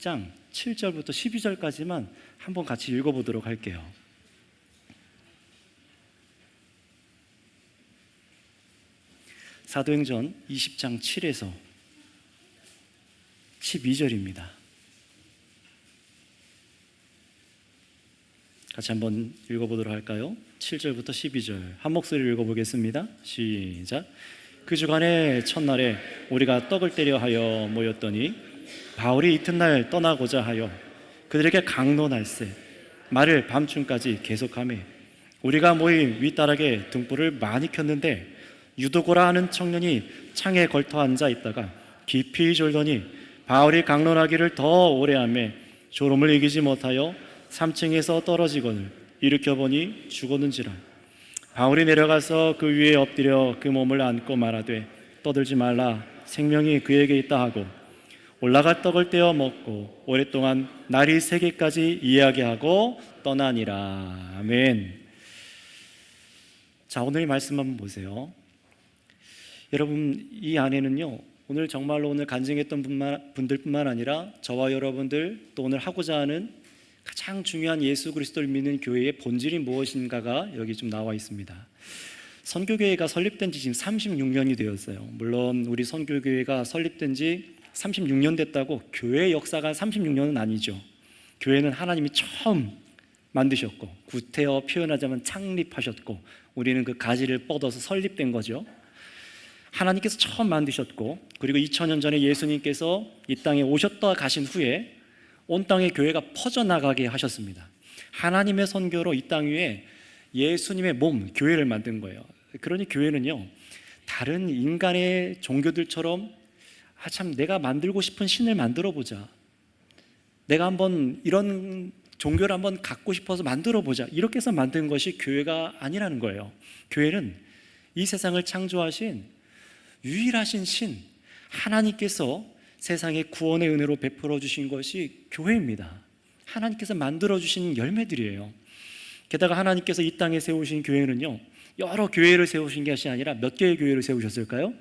20장 7절부터 12절까지만 한번 같이 읽어보도록 할게요. 사도행전 20장 7에서 12절입니다. 같이 한번 읽어보도록 할까요? 7절부터 12절 한 목소리로 읽어보겠습니다. 시작. 그 주간에 첫날에 우리가 떡을 떼려 하여 모였더니 바울이 이튿날 떠나고자 하여 그들에게 강론할세 말을 밤중까지 계속하며 우리가 모인 윗다락에 등불을 많이 켰는데 유도고라 하는 청년이 창에 걸터 앉아 있다가 깊이 졸더니 바울이 강론하기를 더 오래 하며 졸음을 이기지 못하여 3층에서 떨어지거늘 일으켜보니 죽었는지라. 바울이 내려가서 그 위에 엎드려 그 몸을 안고 말하되 떠들지 말라 생명이 그에게 있다 하고 올라가 떡을 떼어 먹고 오랫동안 날이 새게까지 이야기하고 떠나니라. 아멘. 자, 오늘 말씀 한번 보세요. 여러분, 이 안에는요, 오늘 정말로 오늘 간증했던 분들뿐만 아니라 저와 여러분들 또 오늘 하고자 하는 가장 중요한 예수 그리스도를 믿는 교회의 본질이 무엇인가가 여기 좀 나와 있습니다. 선교교회가 설립된 지 지금 36년이 되었어요. 물론 우리 선교교회가 설립된 지 36년 됐다고 교회 역사가 36년은 아니죠. 교회는 하나님이 처음 만드셨고 구태여 표현하자면 창립하셨고 우리는 그 가지를 뻗어서 설립된 거죠. 하나님께서 처음 만드셨고 그리고 2000년 전에 예수님께서 이 땅에 오셨다 가신 후에 온 땅에 교회가 퍼져나가게 하셨습니다. 하나님의 선교로 이 땅 위에 예수님의 몸, 교회를 만든 거예요. 그러니 교회는요, 다른 인간의 종교들처럼 참 내가 만들고 싶은 신을 만들어 보자, 내가 한번 이런 종교를 한번 갖고 싶어서 만들어 보자, 이렇게 해서 만든 것이 교회가 아니라는 거예요. 교회는 이 세상을 창조하신 유일하신 신 하나님께서 세상에 구원의 은혜로 베풀어 주신 것이 교회입니다. 하나님께서 만들어 주신 열매들이에요. 게다가 하나님께서 이 땅에 세우신 교회는요, 여러 교회를 세우신 것이 아니라 몇 개의 교회를 세우셨을까요?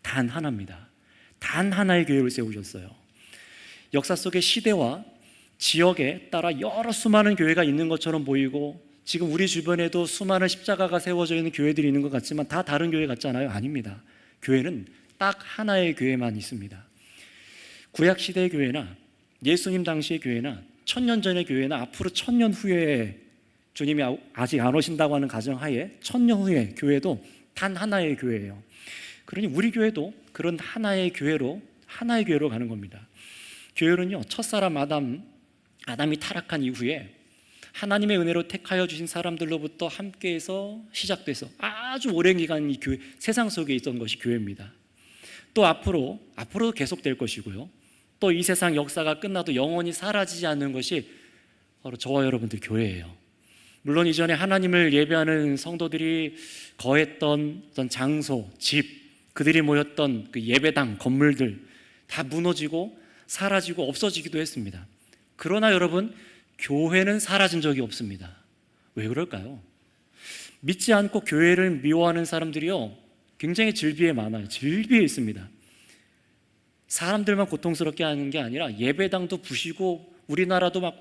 단 하나입니다. 단 하나의 교회를 세우셨어요. 역사 속의 시대와 지역에 따라 여러 수많은 교회가 있는 것처럼 보이고 지금 우리 주변에도 수많은 십자가가 세워져 있는 교회들이 있는 것 같지만 다 다른 교회 같잖아요. 아닙니다. 교회는 딱 하나의 교회만 있습니다. 구약시대의 교회나 예수님 당시의 교회나 1000년 전의 교회나 앞으로 1000년 후에 주님이 아직 안 오신다고 하는 가정하에 1000년 후에 교회도 단 하나의 교회예요. 그러니 우리 교회도 그런 하나의 교회로 가는 겁니다. 교회는요, 첫사람 아담이 타락한 이후에 하나님의 은혜로 택하여 주신 사람들로부터 함께해서 시작돼서 아주 오랜 기간 이 교회, 세상 속에 있던 것이 교회입니다. 또 앞으로 계속될 것이고요. 또 이 세상 역사가 끝나도 영원히 사라지지 않는 것이 바로 저와 여러분들 교회예요. 물론 이전에 하나님을 예배하는 성도들이 거했던 어떤 장소, 집, 그들이 모였던 그 예배당, 건물들 다 무너지고 사라지고 없어지기도 했습니다. 그러나 여러분, 교회는 사라진 적이 없습니다. 왜 그럴까요? 믿지 않고 교회를 미워하는 사람들이요, 굉장히 질비해 많아요. 질비해 있습니다. 사람들만 고통스럽게 하는 게 아니라 예배당도 부시고 우리나라도 막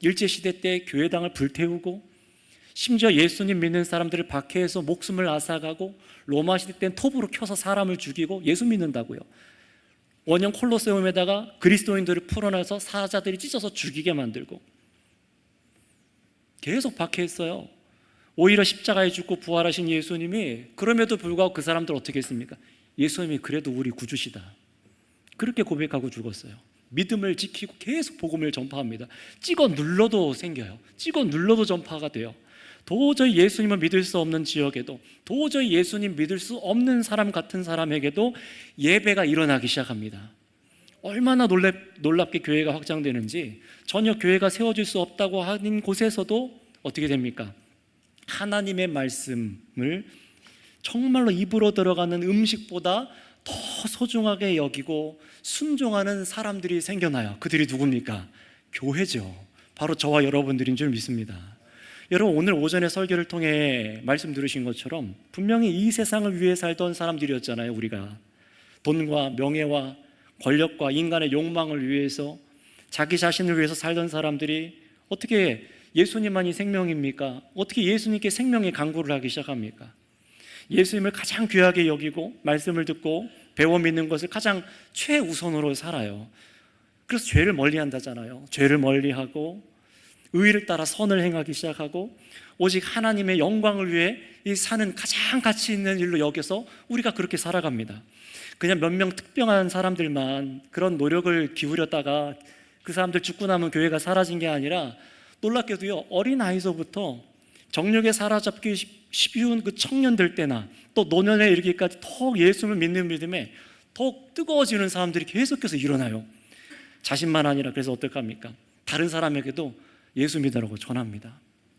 일제시대 때 교회당을 불태우고 심지어 예수님 믿는 사람들을 박해해서 목숨을 앗아가고 로마 시대 때는 톱으로 켜서 사람을 죽이고 예수 믿는다고요. 원형 콜로세움에다가 그리스도인들을 풀어내서 사자들이 찢어서 죽이게 만들고 계속 박해했어요. 오히려 십자가에 죽고 부활하신 예수님이 그럼에도 불구하고 그 사람들 어떻게 했습니까? 예수님이 그래도 우리 구주시다, 그렇게 고백하고 죽었어요. 믿음을 지키고 계속 복음을 전파합니다. 찍어 눌러도 생겨요. 찍어 눌러도 전파가 돼요. 도저히 예수님을 믿을 수 없는 지역에도, 도저히 예수님 믿을 수 없는 사람 같은 사람에게도 예배가 일어나기 시작합니다. 얼마나 놀랍게 교회가 확장되는지, 전혀 교회가 세워질 수 없다고 하는 곳에서도 어떻게 됩니까? 하나님의 말씀을 정말로 입으로 들어가는 음식보다 더 소중하게 여기고 순종하는 사람들이 생겨나요. 그들이 누굽니까? 교회죠. 바로 저와 여러분들인 줄 믿습니다. 여러분, 오늘 오전에 설교를 통해 말씀 들으신 것처럼 분명히 이 세상을 위해 살던 사람들이었잖아요. 우리가 돈과 명예와 권력과 인간의 욕망을 위해서 자기 자신을 위해서 살던 사람들이 어떻게 예수님만이 생명입니까? 어떻게 예수님께 생명의 강구를 하기 시작합니까? 예수님을 가장 귀하게 여기고 말씀을 듣고 배워 믿는 것을 가장 최우선으로 살아요. 그래서 죄를 멀리한다잖아요. 죄를 멀리하고 의를 따라 선을 행하기 시작하고 오직 하나님의 영광을 위해 이 사는 가장 가치 있는 일로 여겨서 우리가 그렇게 살아갑니다. 그냥 몇 명 특별한 사람들만 그런 노력을 기울였다가 그 사람들 죽고 나면 교회가 사라진 게 아니라 놀랍게도요, 어린아이서부터 정욕에 사로잡기 쉬운 그 청년들 때나 또 노년에 이르기까지 더욱 예수를 믿는 믿음에 더욱 뜨거워지는 사람들이 계속해서 일어나요. 자신만 아니라 그래서 어떡합니까? 다른 사람에게도 예수 믿으라고 전합니다.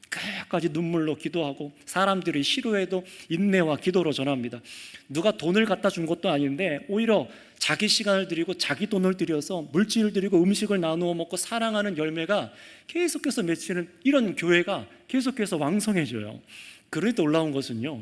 끝까지 눈물로 기도하고 사람들이 싫어해도 인내와 기도로 전합니다. 누가 돈을 갖다 준 것도 아닌데 오히려 자기 시간을 드리고 자기 돈을 들여서 물질을 드리고 음식을 나누어 먹고 사랑하는 열매가 계속해서 맺히는 이런 교회가 계속해서 왕성해져요. 그런데 놀라운 것은요,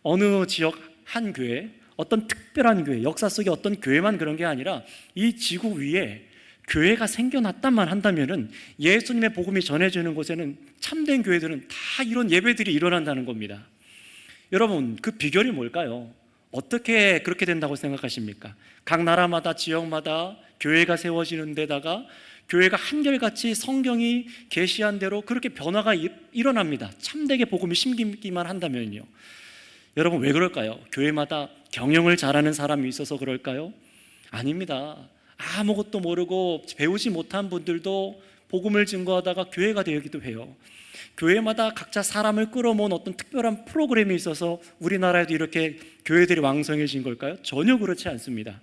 어느 지역 한 교회, 어떤 특별한 교회, 역사 속의 어떤 교회만 그런 게 아니라 이 지구 위에 교회가 생겨났다만 한다면은 예수님의 복음이 전해지는 곳에는 참된 교회들은 다 이런 예배들이 일어난다는 겁니다. 여러분, 그 비결이 뭘까요? 어떻게 그렇게 된다고 생각하십니까? 각 나라마다 지역마다 교회가 세워지는 데다가 교회가 한결같이 성경이 계시한 대로 그렇게 변화가 일어납니다. 참되게 복음이 심기만 한다면요. 여러분, 왜 그럴까요? 교회마다 경영을 잘하는 사람이 있어서 그럴까요? 아닙니다. 아무것도 모르고 배우지 못한 분들도 복음을 증거하다가 교회가 되기도 해요. 교회마다 각자 사람을 끌어모은 어떤 특별한 프로그램이 있어서 우리나라에도 이렇게 교회들이 왕성해진 걸까요? 전혀 그렇지 않습니다.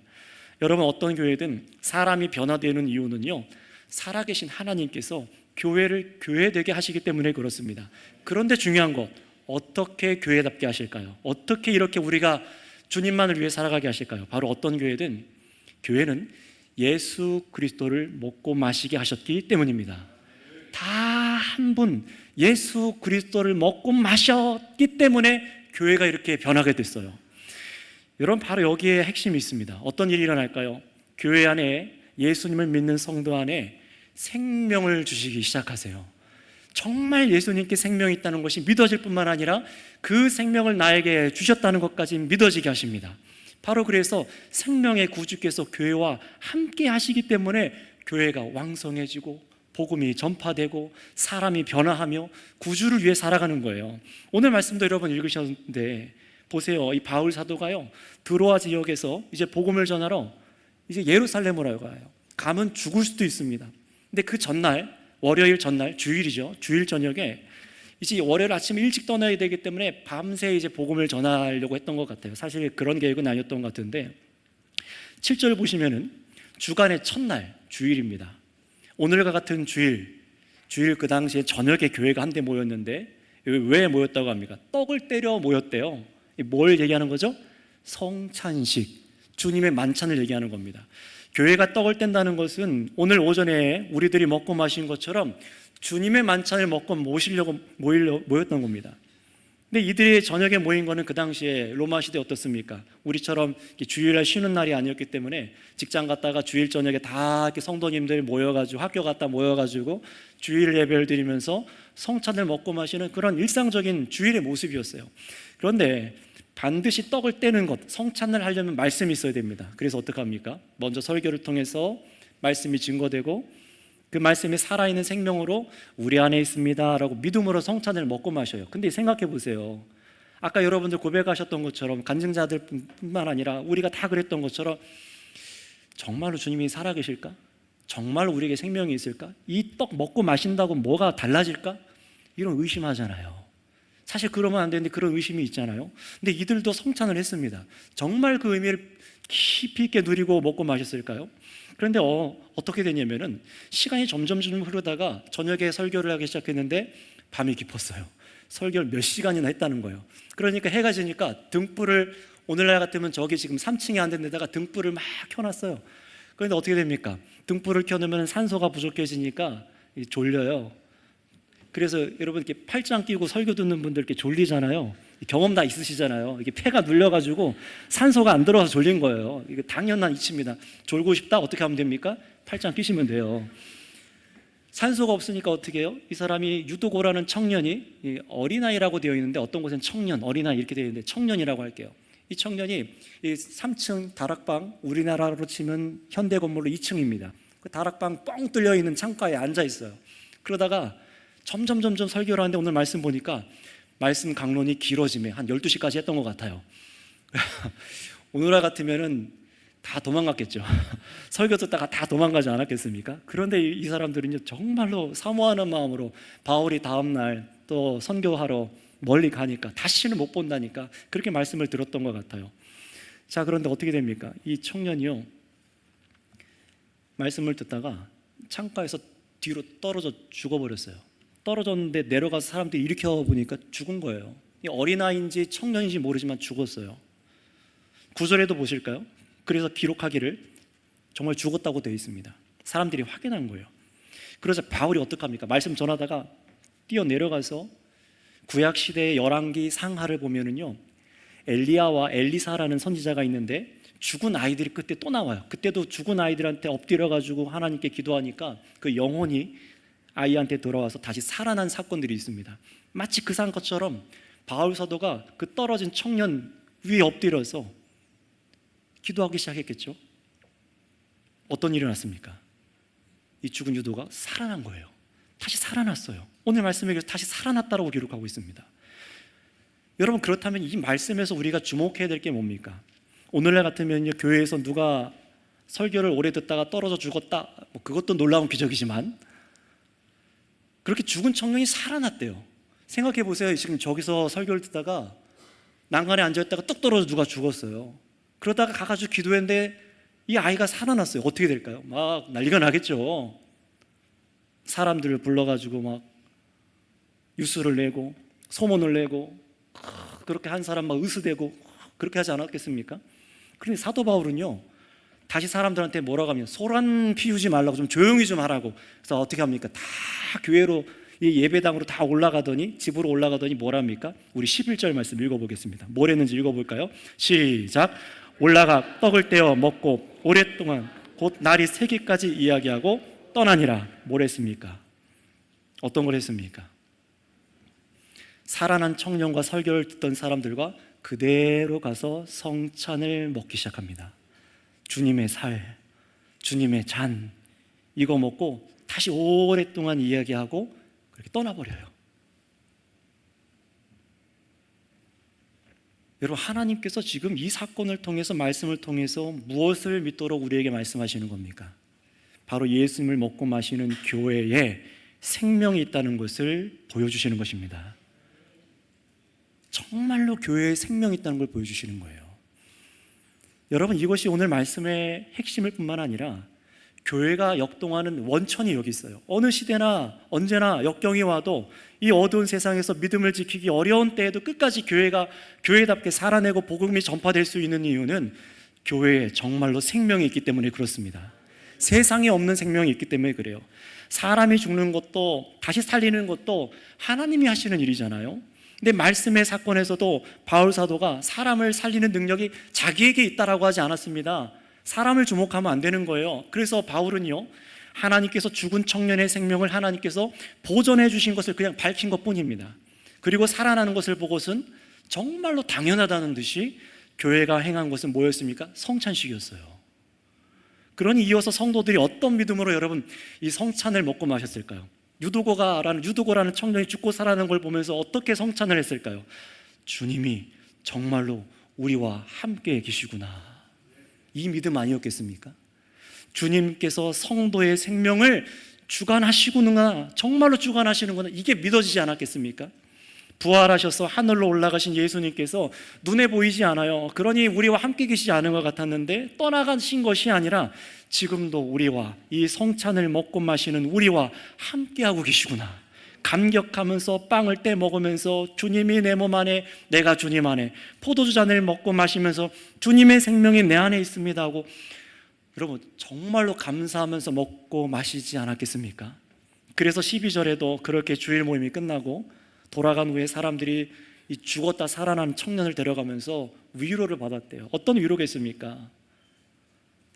여러분, 어떤 교회든 사람이 변화되는 이유는요, 살아계신 하나님께서 교회를 교회되게 하시기 때문에 그렇습니다. 그런데 중요한 것, 어떻게 교회답게 하실까요? 어떻게 이렇게 우리가 주님만을 위해 살아가게 하실까요? 바로 어떤 교회든 교회는 예수 그리스도를 먹고 마시게 하셨기 때문입니다. 다 한 분 예수 그리스도를 먹고 마셨기 때문에 교회가 이렇게 변하게 됐어요. 여러분, 바로 여기에 핵심이 있습니다. 어떤 일이 일어날까요? 교회 안에 예수님을 믿는 성도 안에 생명을 주시기 시작하세요. 정말 예수님께 생명이 있다는 것이 믿어질 뿐만 아니라 그 생명을 나에게 주셨다는 것까지 믿어지게 하십니다. 바로 그래서 생명의 구주께서 교회와 함께 하시기 때문에 교회가 왕성해지고 복음이 전파되고 사람이 변화하며 구주를 위해 살아가는 거예요. 오늘 말씀도 여러분 읽으셨는데 보세요. 이 바울 사도가요, 드로아 지역에서 이제 복음을 전하러 이제 예루살렘으로 가요. 가면 죽을 수도 있습니다. 근데 그 전날, 월요일 전날, 주일이죠. 주일 저녁에 이제 월요일 아침 일찍 떠나야 되기 때문에 밤새 이제 복음을 전하려고 했던 것 같아요. 사실 그런 계획은 아니었던 것 같은데 7절 보시면은 주간의 첫날, 주일입니다. 오늘과 같은 주일 그 당시에 저녁에 교회가 한데 모였는데 왜 모였다고 합니까? 떡을 때려 모였대요. 뭘 얘기하는 거죠? 성찬식, 주님의 만찬을 얘기하는 겁니다. 교회가 떡을 뗀다는 것은 오늘 오전에 우리들이 먹고 마신 것처럼 주님의 만찬을 먹고 모시려고 모였던 겁니다. 근데 이들이 저녁에 모인 거는 그 당시에 로마 시대 어떻습니까? 우리처럼 주일날 쉬는 날이 아니었기 때문에 직장 갔다가 주일 저녁에 다 이렇게 성도님들 모여가지고 학교 갔다 모여가지고 주일 예배를 드리면서 성찬을 먹고 마시는 그런 일상적인 주일의 모습이었어요. 그런데 반드시 떡을 떼는 것, 성찬을 하려면 말씀이 있어야 됩니다. 그래서 어떡합니까? 먼저 설교를 통해서 말씀이 증거되고 그 말씀이 살아있는 생명으로 우리 안에 있습니다 라고 믿음으로 성찬을 먹고 마셔요. 근데 생각해 보세요. 아까 여러분들 고백하셨던 것처럼 간증자들 뿐만 아니라 우리가 다 그랬던 것처럼 정말로 주님이 살아계실까? 정말로 우리에게 생명이 있을까? 이 떡 먹고 마신다고 뭐가 달라질까? 이런 의심하잖아요. 사실 그러면 안 되는데 그런 의심이 있잖아요. 근데 이들도 성찬을 했습니다. 정말 그 의미를 깊이 있게 누리고 먹고 마셨을까요? 그런데 어떻게 되냐면은 시간이 점점 흐르다가 저녁에 설교를 하기 시작했는데 밤이 깊었어요. 설교를 몇 시간이나 했다는 거예요. 그러니까 해가 지니까 등불을, 오늘날 같으면 저기 지금 3층에 앉은 데다가 등불을 막 켜놨어요. 그런데 어떻게 됩니까? 등불을 켜놓으면 산소가 부족해지니까 졸려요. 그래서 여러분 이렇게 팔짱 끼고 설교 듣는 분들 이렇게 졸리잖아요. 경험 다 있으시잖아요. 이게 폐가 눌려가지고 산소가 안 들어와서 졸린 거예요. 이게 당연한 이치입니다. 졸고 싶다? 어떻게 하면 됩니까? 팔짱 끼시면 돼요. 산소가 없으니까 어떻게 해요? 이 사람이 유도고라는 청년이, 이 어린아이라고 되어 있는데 어떤 곳엔 청년, 어린아이 이렇게 되어 있는데 청년이라고 할게요. 이 청년이 이 3층 다락방, 우리나라로 치면 현대 건물로 2층입니다. 그 다락방 뻥 뚫려 있는 창가에 앉아 있어요. 그러다가 점점 설교를 하는데 오늘 말씀 보니까 말씀 강론이 길어지며 한 12시까지 했던 것 같아요. 오늘날 같으면은 다 도망갔겠죠. 설교 듣다가 다 도망가지 않았겠습니까? 그런데 이 사람들은요, 정말로 사모하는 마음으로 바울이 다음날 또 선교하러 멀리 가니까 다시는 못 본다니까 그렇게 말씀을 들었던 것 같아요. 자, 그런데 어떻게 됩니까? 이 청년이요, 말씀을 듣다가 창가에서 뒤로 떨어져 죽어버렸어요. 떨어졌는데 내려가서 사람들이 일으켜 보니까 죽은 거예요. 이 어린아이인지 청년인지 모르지만 죽었어요. 구절에도 보실까요? 그래서 기록하기를 정말 죽었다고 되어 있습니다. 사람들이 확인한 거예요. 그래서 바울이 어떡합니까? 말씀 전하다가 뛰어내려가서 구약시대의 열왕기 상하를 보면은요, 엘리야와 엘리사라는 선지자가 있는데 죽은 아이들이 그때 또 나와요. 그때도 죽은 아이들한테 엎드려가지고 하나님께 기도하니까 그 영혼이 아이한테 돌아와서 다시 살아난 사건들이 있습니다. 마치 그 사건처럼 바울 사도가 그 떨어진 청년 위에 엎드려서 기도하기 시작했겠죠. 어떤 일이 났습니까? 이 죽은 유도가 살아난 거예요. 다시 살아났어요. 오늘 말씀에 다시 살아났다고 기록하고 있습니다. 여러분, 그렇다면 이 말씀에서 우리가 주목해야 될 게 뭡니까? 오늘날 같으면요, 교회에서 누가 설교를 오래 듣다가 떨어져 죽었다, 그것도 놀라운 기적이지만 그렇게 죽은 청년이 살아났대요. 생각해 보세요. 지금 저기서 설교를 듣다가 난간에 앉아있다가 뚝 떨어져 누가 죽었어요. 그러다가 가가지고 기도했는데 이 아이가 살아났어요. 어떻게 될까요? 막 난리가 나겠죠. 사람들을 불러가지고 막 뉴스를 내고 소문을 내고 그렇게 한 사람 막 의스대고 그렇게 하지 않았겠습니까? 그런데 사도 바울은요, 다시 사람들한테 뭐라고 하면 소란 피우지 말라고 좀 조용히 좀 하라고. 그래서 어떻게 합니까? 다 교회로 이 예배당으로 다 올라가더니, 집으로 올라가더니 뭐랍니까? 우리 11절 말씀 읽어보겠습니다. 뭘 했는지 읽어볼까요? 시작. 올라가 떡을 떼어 먹고 오랫동안 곧 날이 새기까지 이야기하고 떠나니라. 뭘 했습니까? 어떤 걸 했습니까? 살아난 청년과 설교를 듣던 사람들과 그대로 가서 성찬을 먹기 시작합니다. 주님의 살, 주님의 잔, 이거 먹고 다시 오랫동안 이야기하고 그렇게 떠나버려요. 여러분, 하나님께서 지금 이 사건을 통해서, 말씀을 통해서 무엇을 믿도록 우리에게 말씀하시는 겁니까? 바로 예수님을 먹고 마시는 교회에 생명이 있다는 것을 보여주시는 것입니다. 정말로 교회에 생명이 있다는 걸 보여주시는 거예요. 여러분, 이것이 오늘 말씀의 핵심일 뿐만 아니라 교회가 역동하는 원천이 여기 있어요. 어느 시대나 언제나 역경이 와도 이 어두운 세상에서 믿음을 지키기 어려운 때에도 끝까지 교회가 교회답게 살아내고 복음이 전파될 수 있는 이유는 교회에 정말로 생명이 있기 때문에 그렇습니다. 세상에 없는 생명이 있기 때문에 그래요. 사람이 죽는 것도 다시 살리는 것도 하나님이 하시는 일이잖아요. 근데 말씀의 사건에서도 바울 사도가 사람을 살리는 능력이 자기에게 있다라고 하지 않았습니다. 사람을 주목하면 안 되는 거예요. 그래서 바울은요, 하나님께서 죽은 청년의 생명을 하나님께서 보존해 주신 것을 그냥 밝힌 것뿐입니다. 그리고 살아나는 것을 보고선 정말로 당연하다는 듯이 교회가 행한 것은 뭐였습니까? 성찬식이었어요. 그러니 이어서 성도들이 어떤 믿음으로 여러분 이 성찬을 먹고 마셨을까요? 유도고라는 청년이 죽고 살아나는 걸 보면서 어떻게 성찬을 했을까요? 주님이 정말로 우리와 함께 계시구나, 이 믿음 아니었겠습니까? 주님께서 성도의 생명을 주관하시구나, 정말로 주관하시는구나, 이게 믿어지지 않았겠습니까? 부활하셔서 하늘로 올라가신 예수님께서 눈에 보이지 않아요. 그러니 우리와 함께 계시지 않은 것 같았는데 떠나가신 것이 아니라 지금도 우리와 이 성찬을 먹고 마시는 우리와 함께하고 계시구나, 감격하면서 빵을 떼 먹으면서 주님이 내 몸 안에 내가 주님 안에, 포도주 잔을 먹고 마시면서 주님의 생명이 내 안에 있습니다 하고 여러분 정말로 감사하면서 먹고 마시지 않았겠습니까? 그래서 12절에도 그렇게 주일 모임이 끝나고 돌아간 후에 사람들이 이 죽었다 살아난 청년을 데려가면서 위로를 받았대요. 어떤 위로겠습니까?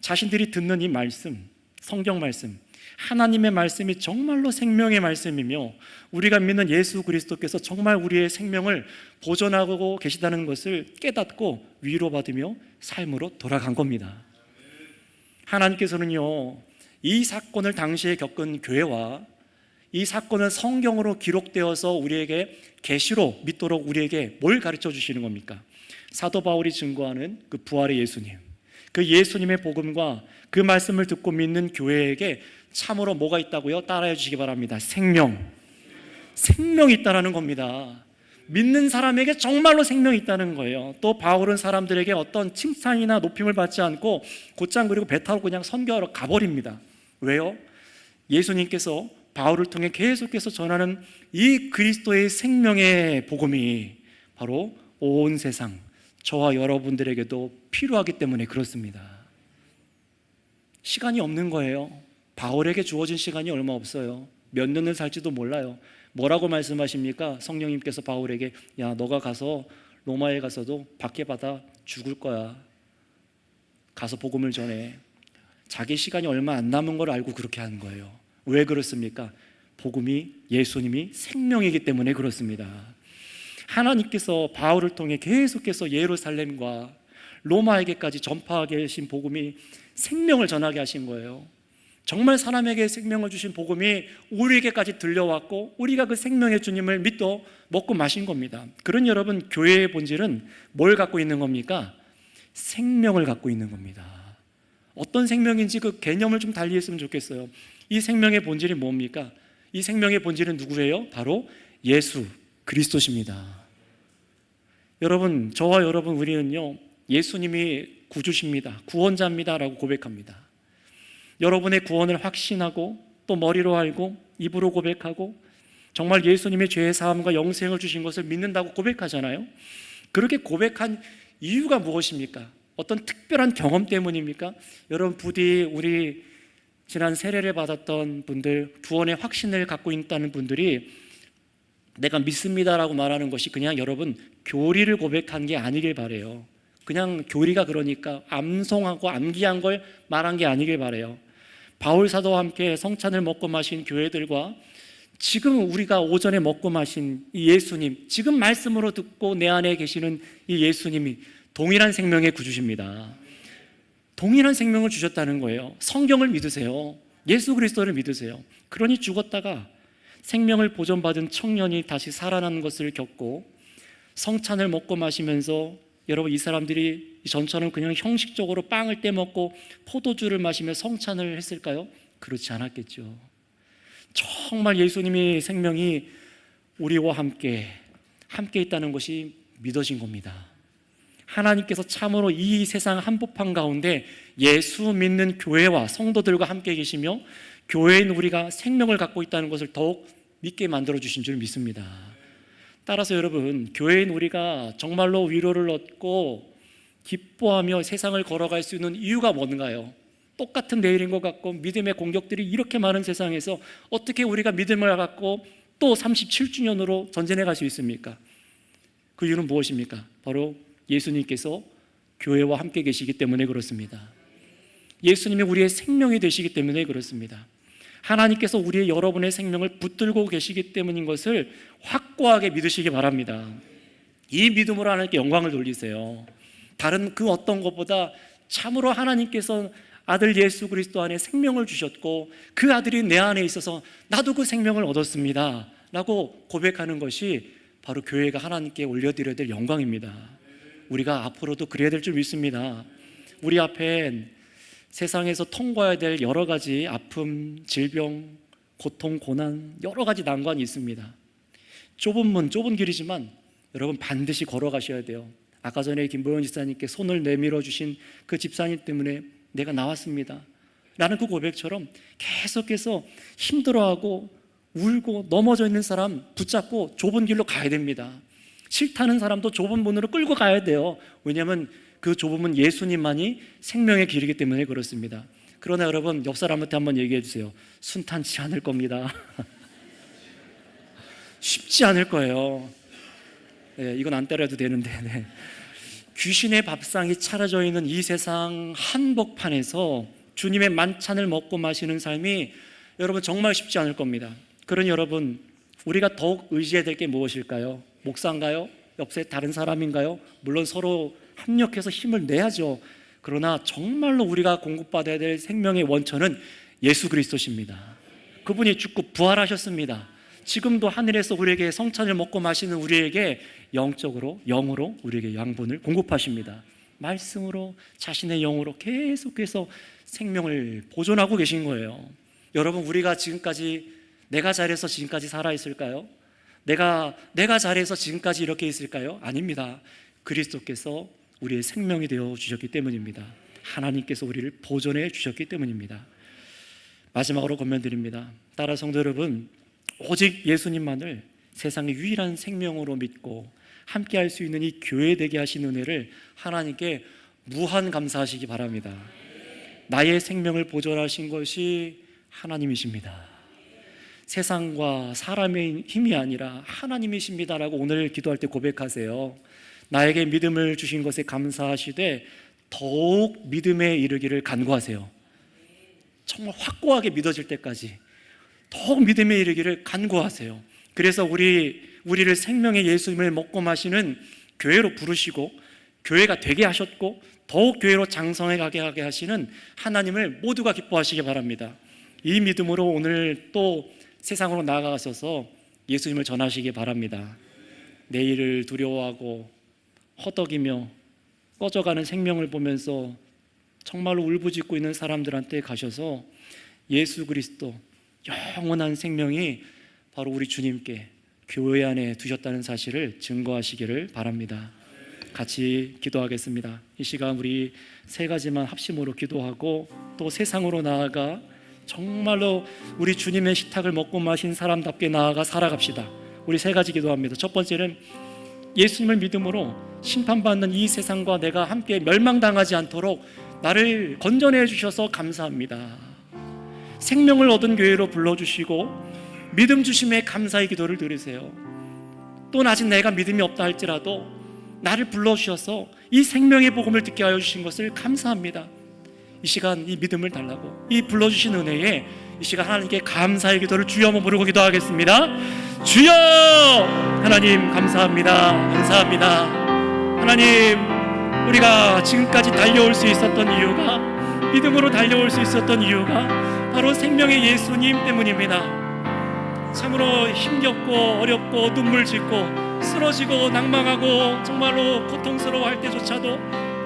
자신들이 듣는 이 말씀, 성경 말씀, 하나님의 말씀이 정말로 생명의 말씀이며 우리가 믿는 예수 그리스도께서 정말 우리의 생명을 보존하고 계시다는 것을 깨닫고 위로받으며 삶으로 돌아간 겁니다. 하나님께서는요, 이 사건을 당시에 겪은 교회와 이 사건은 성경으로 기록되어서 우리에게 계시로 믿도록 우리에게 뭘 가르쳐 주시는 겁니까? 사도 바울이 증거하는 그 부활의 예수님, 그 예수님의 복음과 그 말씀을 듣고 믿는 교회에게 참으로 뭐가 있다고요? 따라해 주시기 바랍니다. 생명이 있다는 겁니다. 믿는 사람에게 정말로 생명이 있다는 거예요. 또 바울은 사람들에게 어떤 칭찬이나 높임을 받지 않고 곧장 그리고 배 타고 그냥 선교하러 가버립니다. 왜요? 예수님께서 바울을 통해 계속해서 전하는 이 그리스도의 생명의 복음이 바로 온 세상, 저와 여러분들에게도 필요하기 때문에 그렇습니다. 시간이 없는 거예요. 바울에게 주어진 시간이 얼마 없어요. 몇 년을 살지도 몰라요. 뭐라고 말씀하십니까? 성령님께서 바울에게, 야, 너가 가서 로마에 가서도 박해받아 죽을 거야. 가서 복음을 전해. 자기 시간이 얼마 안 남은 걸 알고 그렇게 하는 거예요. 왜 그렇습니까? 복음이, 예수님이 생명이기 때문에 그렇습니다. 하나님께서 바울을 통해 계속해서 예루살렘과 로마에게까지 전파하게 하신 복음이 생명을 전하게 하신 거예요. 정말 사람에게 생명을 주신 복음이 우리에게까지 들려왔고 우리가 그 생명의 주님을 믿고 먹고 마신 겁니다. 그런 여러분, 교회의 본질은 뭘 갖고 있는 겁니까? 생명을 갖고 있는 겁니다. 어떤 생명인지 그 개념을 좀 달리 했으면 좋겠어요. 이 생명의 본질이 뭡니까? 이 생명의 본질은 누구예요? 바로 예수 그리스도십니다. 여러분, 저와 여러분, 우리는요, 예수님이 구주십니다, 구원자입니다 라고 고백합니다. 여러분의 구원을 확신하고 또 머리로 알고 입으로 고백하고 정말 예수님의 죄의 사함과 영생을 주신 것을 믿는다고 고백하잖아요. 그렇게 고백한 이유가 무엇입니까? 어떤 특별한 경험 때문입니까? 여러분, 부디 우리 지난 세례를 받았던 분들, 구원의 확신을 갖고 있다는 분들이 내가 믿습니다라고 말하는 것이 그냥 여러분 교리를 고백한 게 아니길 바래요. 그냥 교리가 그러니까 암송하고 암기한 걸 말한 게 아니길 바래요. 바울 사도와 함께 성찬을 먹고 마신 교회들과 지금 우리가 오전에 먹고 마신 이 예수님, 지금 말씀으로 듣고 내 안에 계시는 이 예수님이 동일한 생명의 구주십니다. 동일한 생명을 주셨다는 거예요. 성경을 믿으세요. 예수 그리스도를 믿으세요. 그러니 죽었다가 생명을 보존받은 청년이 다시 살아나는 것을 겪고 성찬을 먹고 마시면서, 여러분, 이 사람들이 전처럼 그냥 형식적으로 빵을 떼먹고 포도주를 마시며 성찬을 했을까요? 그렇지 않았겠죠. 정말 예수님의 생명이 우리와 함께 있다는 것이 믿어진 겁니다. 하나님께서 참으로 이 세상 한복판 가운데 예수 믿는 교회와 성도들과 함께 계시며 교회인 우리가 생명을 갖고 있다는 것을 더욱 믿게 만들어주신 줄 믿습니다. 따라서 여러분, 교회인 우리가 정말로 위로를 얻고 기뻐하며 세상을 걸어갈 수 있는 이유가 뭔가요? 똑같은 내일인 것 같고 믿음의 공격들이 이렇게 많은 세상에서 어떻게 우리가 믿음을 갖고 또 37주년으로 전진해 갈 수 있습니까? 그 이유는 무엇입니까? 바로 예수님께서 교회와 함께 계시기 때문에 그렇습니다. 예수님이 우리의 생명이 되시기 때문에 그렇습니다. 하나님께서 우리의 여러분의 생명을 붙들고 계시기 때문인 것을 확고하게 믿으시기 바랍니다. 이 믿음으로 하나님께 영광을 돌리세요. 다른 그 어떤 것보다 참으로 하나님께서 아들 예수 그리스도 안에 생명을 주셨고 그 아들이 내 안에 있어서 나도 그 생명을 얻었습니다 라고 고백하는 것이 바로 교회가 하나님께 올려드려야 될 영광입니다. 우리가 앞으로도 그래야 될 줄 믿습니다. 우리 앞엔 세상에서 통과해야 될 여러 가지 아픔, 질병, 고통, 고난, 여러 가지 난관이 있습니다. 좁은 문, 좁은 길이지만 여러분 반드시 걸어가셔야 돼요. 아까 전에 김보현 집사님께 손을 내밀어 주신 그 집사님 때문에 내가 나왔습니다 라는 그 고백처럼 계속해서 힘들어하고 울고 넘어져 있는 사람 붙잡고 좁은 길로 가야 됩니다. 싫다는 사람도 좁은 문으로 끌고 가야 돼요. 왜냐하면 그 좁은 문 예수님만이 생명의 길이기 때문에 그렇습니다. 그러나 여러분, 옆 사람한테 한번 얘기해 주세요. 순탄치 않을 겁니다. 쉽지 않을 거예요. 네, 이건 안 때려도 되는데. 네. 귀신의 밥상이 차려져 있는 이 세상 한복판에서 주님의 만찬을 먹고 마시는 삶이 여러분 정말 쉽지 않을 겁니다. 그러니 여러분, 우리가 더욱 의지해야 될 게 무엇일까요? 목사인가요? 옆에 다른 사람인가요? 물론 서로 협력해서 힘을 내야죠. 그러나 정말로 우리가 공급받아야 될 생명의 원천은 예수 그리스도십니다. 그분이 죽고 부활하셨습니다. 지금도 하늘에서 우리에게 성찬을 먹고 마시는 우리에게 영적으로, 영으로 우리에게 양분을 공급하십니다. 말씀으로, 자신의 영으로 계속해서 생명을 보존하고 계신 거예요. 여러분, 우리가 지금까지 내가 잘해서 지금까지 살아있을까요? 내가 잘해서 지금까지 이렇게 있을까요? 아닙니다. 그리스도께서 우리의 생명이 되어 주셨기 때문입니다. 하나님께서 우리를 보존해 주셨기 때문입니다. 마지막으로 권면드립니다. 따라 성도 여러분, 오직 예수님만을 세상의 유일한 생명으로 믿고 함께 할 수 있는 이 교회 되게 하신 은혜를 하나님께 무한 감사하시기 바랍니다. 나의 생명을 보존하신 것이 하나님이십니다. 세상과 사람의 힘이 아니라 하나님이십니다라고 오늘 기도할 때 고백하세요. 나에게 믿음을 주신 것에 감사하시되 더욱 믿음에 이르기를 간구하세요. 정말 확고하게 믿어질 때까지 더욱 믿음에 이르기를 간구하세요. 그래서 우리를 생명의 예수님을 먹고 마시는 교회로 부르시고 교회가 되게 하셨고 더욱 교회로 장성해 가게 하게 하시는 하나님을 모두가 기뻐하시기 바랍니다. 이 믿음으로 오늘 또 세상으로 나아가셔서 예수님을 전하시기 바랍니다. 내일을 두려워하고 허덕이며 꺼져가는 생명을 보면서 정말로 울부짖고 있는 사람들한테 가셔서 예수 그리스도 영원한 생명이 바로 우리 주님께 교회 안에 두셨다는 사실을 증거하시기를 바랍니다. 같이 기도하겠습니다. 이 시간 우리 세 가지만 합심으로 기도하고 또 세상으로 나아가 정말로 우리 주님의 식탁을 먹고 마신 사람답게 나아가 살아갑시다. 우리 세 가지 기도합니다. 첫 번째는 예수님을 믿음으로 심판받는 이 세상과 내가 함께 멸망당하지 않도록 나를 건져내 주셔서 감사합니다. 생명을 얻은 교회로 불러주시고 믿음 주심에 감사의 기도를 드리세요. 또 아직 내가 믿음이 없다 할지라도 나를 불러주셔서 이 생명의 복음을 듣게 하여 주신 것을 감사합니다. 이 시간 이 믿음을 달라고 이 불러주신 은혜에 이 시간 하나님께 감사의 기도를 주여 한번 부르고 기도하겠습니다. 주여! 하나님 감사합니다. 감사합니다. 하나님, 우리가 지금까지 달려올 수 있었던 이유가, 믿음으로 달려올 수 있었던 이유가 바로 생명의 예수님 때문입니다. 참으로 힘겹고 어렵고 눈물 짓고 쓰러지고 낭망하고 정말로 고통스러워할 때조차도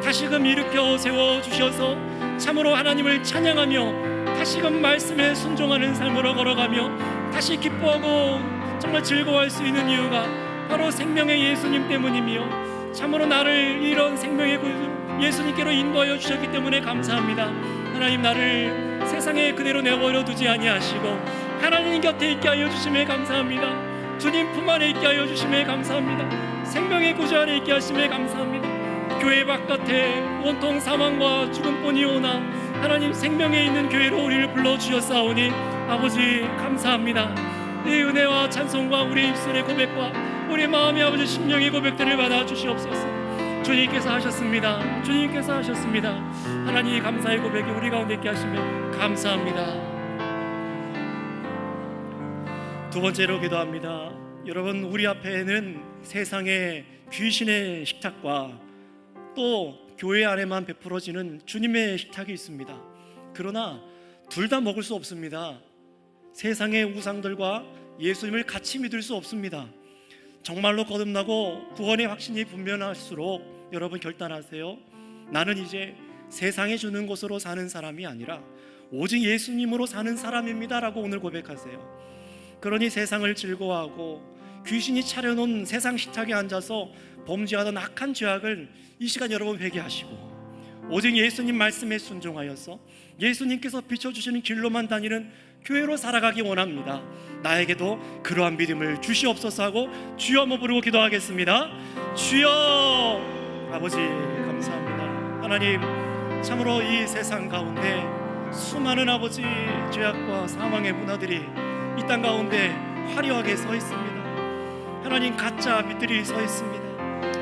다시금 일으켜 세워주셔서 참으로 하나님을 찬양하며 다시금 말씀에 순종하는 삶으로 걸어가며 다시 기뻐하고 정말 즐거워할 수 있는 이유가 바로 생명의 예수님 때문이며 참으로 나를 이런 생명의 예수님께로 인도하여 주셨기 때문에 감사합니다. 하나님, 나를 세상에 그대로 내버려 두지 아니하시고 하나님 곁에 있게 하여 주심에 감사합니다. 주님 품 안에 있게 하여 주심에 감사합니다. 생명의 구주 안에 있게 하심에 감사합니다. 교회 바깥에 온통 사망과 죽음뿐이오나 하나님 생명에 있는 교회로 우리를 불러주셨사오니 아버지 감사합니다. 이 은혜와 찬송과 우리 입술의 고백과 우리 마음의 아버지 심령의 고백들을 받아 주시옵소서. 주님께서 하셨습니다. 주님께서 하셨습니다. 하나님 감사의 고백이 우리 가운데 있게 하시며 감사합니다. 두 번째로 기도합니다. 여러분, 우리 앞에는 세상의 귀신의 식탁과 또 교회 안에만 베풀어지는 주님의 식탁이 있습니다. 그러나 둘 다 먹을 수 없습니다. 세상의 우상들과 예수님을 같이 믿을 수 없습니다. 정말로 거듭나고 구원의 확신이 분명할수록 여러분 결단하세요. 나는 이제 세상에 주는 것으로 사는 사람이 아니라 오직 예수님으로 사는 사람입니다 라고 오늘 고백하세요. 그러니 세상을 즐거워하고 귀신이 차려놓은 세상 식탁에 앉아서 범죄하던 악한 죄악을 이 시간 여러분 회개하시고 오직 예수님 말씀에 순종하여서 예수님께서 비춰주시는 길로만 다니는 교회로 살아가기 원합니다. 나에게도 그러한 믿음을 주시옵소서 하고 주여 한번 부르고 기도하겠습니다. 주여! 아버지 감사합니다. 하나님, 참으로 이 세상 가운데 수많은 아버지 죄악과 사망의 문화들이 이 땅 가운데 화려하게 서 있습니다. 하나님, 가짜 빛들이 서 있습니다.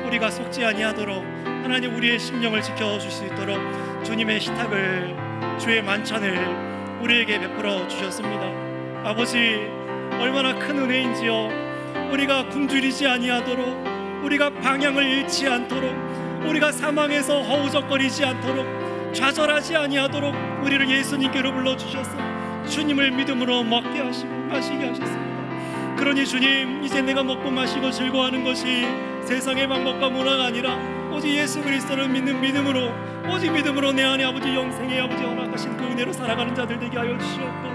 우리가 속지 아니하도록 하나님 우리의 심령을 지켜줄 수 있도록 주님의 식탁을, 주의 만찬을 우리에게 베풀어 주셨습니다. 아버지, 얼마나 큰 은혜인지요. 우리가 굶주리지 아니하도록, 우리가 방향을 잃지 않도록, 우리가 사망에서 허우적거리지 않도록, 좌절하지 아니하도록 우리를 예수님께로 불러주셔서 주님을 믿음으로 먹게 하시고 마시게 하셨습니다. 그러니 주님, 이제 내가 먹고 마시고 즐거워하는 것이 세상의 방법과 문화가 아니라 오직 예수 그리스도를 믿는 믿음으로, 오직 믿음으로 내 안에 아버지 영생의 아버지 허락하신 그 은혜로 살아가는 자들 되게 하여 주시옵고,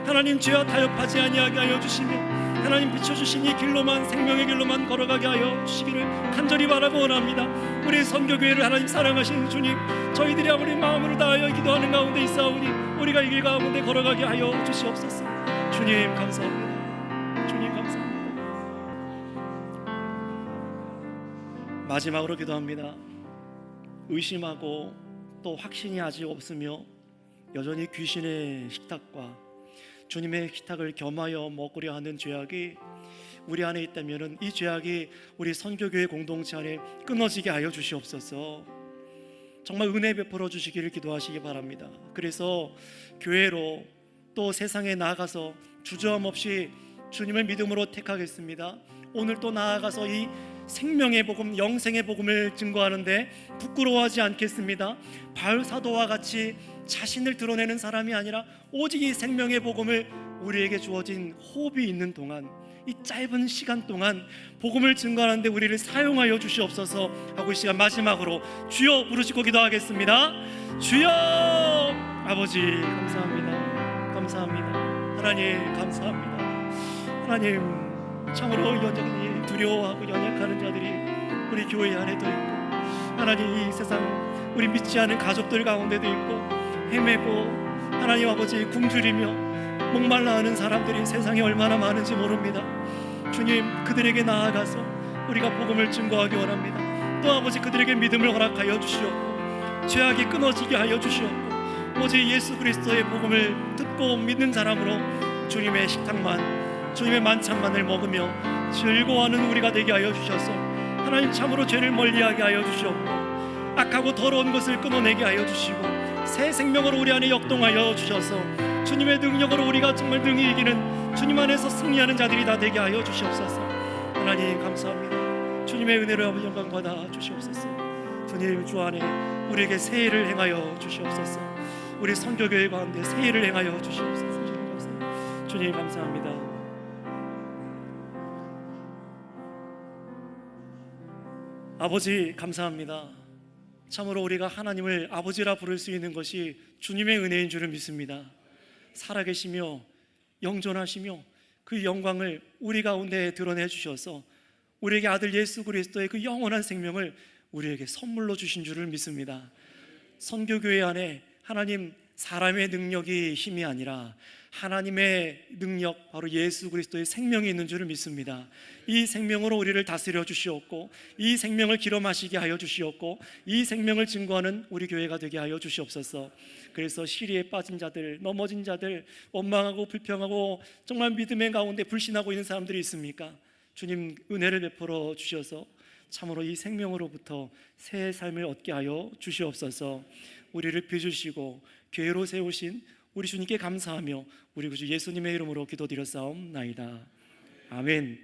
하나님 죄와 타협하지 아니하게 하여 주시며 하나님 비춰주신 이 길로만, 생명의 길로만 걸어가게 하여 주시기를 간절히 바라고 원합니다. 우리 선교교회를 하나님 사랑하신 주님, 저희들이 아무리 마음으로 다하여 기도하는 가운데 있사오니 우리가 이 길 가운데 걸어가게 하여 주시옵소서. 주님 감사합니다. 주님 감사합니다. 마지막으로 기도합니다. 의심하고 또 확신이 아직 없으며 여전히 귀신의 식탁과 주님의 식탁을 겸하여 먹으려 하는 죄악이 우리 안에 있다면 이 죄악이 우리 선교교회 공동체 안에 끊어지게 하여 주시옵소서. 정말 은혜 베풀어 주시기를 기도하시기 바랍니다. 그래서 교회로 또 세상에 나아가서 주저함 없이 주님을 믿음으로 택하겠습니다. 오늘 또 나아가서 이 생명의 복음, 영생의 복음을 증거하는데 부끄러워하지 않겠습니다. 바울 사도와 같이 자신을 드러내는 사람이 아니라 오직 이 생명의 복음을 우리에게 주어진 호흡이 있는 동안, 이 짧은 시간 동안 복음을 증거하는데 우리를 사용하여 주시옵소서 하고 이 시간 마지막으로 주여 부르시고 기도하겠습니다. 주여! 아버지 감사합니다. 감사합니다. 하나님 감사합니다. 하나님, 참으로 여전히 두려워하고 연약하는 자들이 우리 교회 안에도 있고, 하나님 이 세상 우리 믿지 않은 가족들 가운데도 있고, 헤매고 하나님 아버지 굶주리며 목말라 하는 사람들이 세상에 얼마나 많은지 모릅니다. 주님, 그들에게 나아가서 우리가 복음을 증거하기 원합니다. 또 아버지 그들에게 믿음을 허락하여 주시옵고, 죄악이 끊어지게 하여 주시옵고, 오직 예수 그리스도의 복음을 듣고 믿는 사람으로 주님의 식탁만, 주님의 만찬만을 먹으며 즐거워하는 우리가 되게 하여 주셔서 하나님 참으로 죄를 멀리하게 하여 주시옵고, 악하고 더러운 것을 끊어내게 하여 주시고, 새 생명으로 우리 안에 역동하여 주셔서 주님의 능력으로 우리가 정말 능히 이기는, 주님 안에서 승리하는 자들이 다 되게 하여 주시옵소서. 하나님 감사합니다. 주님의 은혜로 아버지 영광 받아 주시옵소서. 주님, 주 안에 우리에게 새해를 행하여 주시옵소서. 우리 선교교회 가운데 새해를 행하여 주시옵소서. 주님 감사합니다. 주님 감사합니다. 아버지 감사합니다. 참으로 우리가 하나님을 아버지라 부를 수 있는 것이 주님의 은혜인 줄을 믿습니다. 살아계시며 영존하시며 그 영광을 우리 가운데 드러내 주셔서 우리에게 아들 예수 그리스도의 그 영원한 생명을 우리에게 선물로 주신 줄을 믿습니다. 선교교회 안에 하나님 사람의 능력이 힘이 아니라 하나님의 능력, 바로 예수 그리스도의 생명이 있는 줄을 믿습니다. 이 생명으로 우리를 다스려 주시옵고, 이 생명을 기러 마시게 하여 주시옵고, 이 생명을 증거하는 우리 교회가 되게 하여 주시옵소서. 그래서 시리에 빠진 자들, 넘어진 자들, 원망하고 불평하고 정말 믿음의 가운데 불신하고 있는 사람들이 있습니까? 주님 은혜를 베풀어 주셔서 참으로 이 생명으로부터 새 삶을 얻게 하여 주시옵소서. 우리를 빚으시고 교회로 세우신 우리 주님께 감사하며 우리 구주 예수님의 이름으로 기도드렸사옵나이다. 아멘.